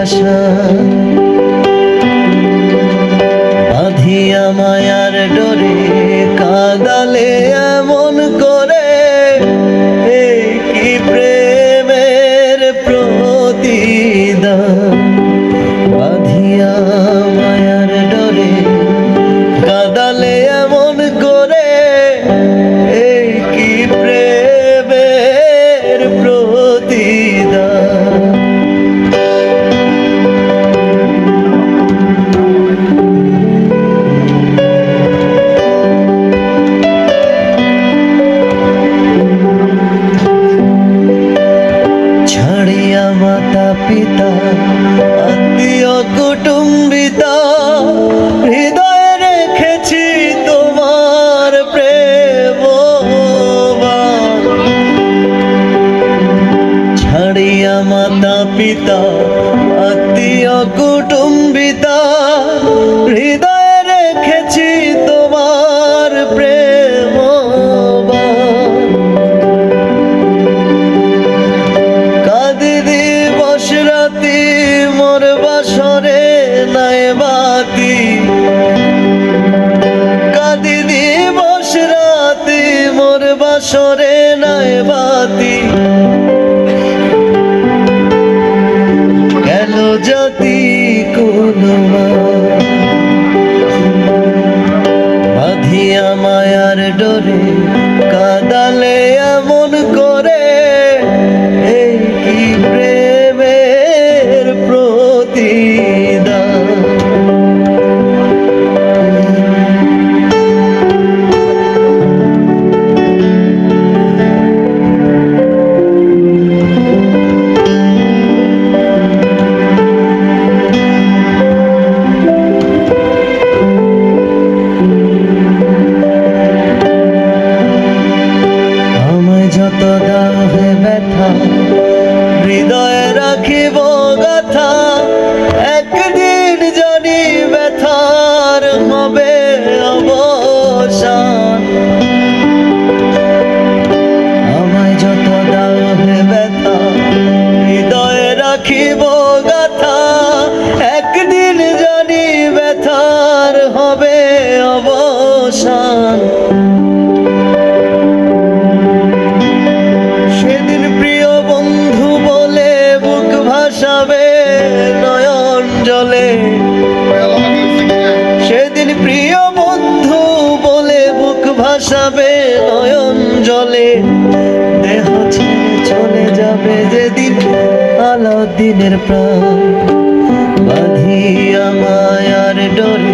আশা বাঁধিয়া মায়ার ডোরে কাঁদালে এমন করে কি প্রেমের প্রতিদান বাঁধিয়া মায়ার ডোরে কাঁদালে এমন করে কি প্রেমের প্রতিদান ছাড়িয়া মাতা পিতা আত্মীয় কুটুম্বিতা হৃদয়ে রেখেছি তোমার প্রেম ছাড়িয়া মাতা পিতা আত্মীয় কুটুম্বিতা হৃদয়ে রেখেছি তোমার প্রেম কাঁদি দিবস রাতি মোর বাসরে নাই বাতি কাঁদি দিবস রাতি মোর বাসরে নাই বাতি গেল জাতি কুলমা বাঁধিয়া মায়ার ডোরে কাঁদালে এমন করে কি প্রেমের প্রতিদান যত দাহে ব্যথা হৃদয়ে রাখিব গাথা একদিন জানি ব্যথার হবে অবসান আমায় যত দাহে ব্যথা হৃদয়ে রাখিব গাথা একদিন জানি ব্যথার হবে অবসান নয়ন জলে সেদিন প্রিয় বন্ধু বলে বুক ভাসাবে নয়ন জলে দেহ ছেড়ে চলে যাবে যেদিন আলাদিনের প্রাণ বাঁধিয়া মায়ার ডোরে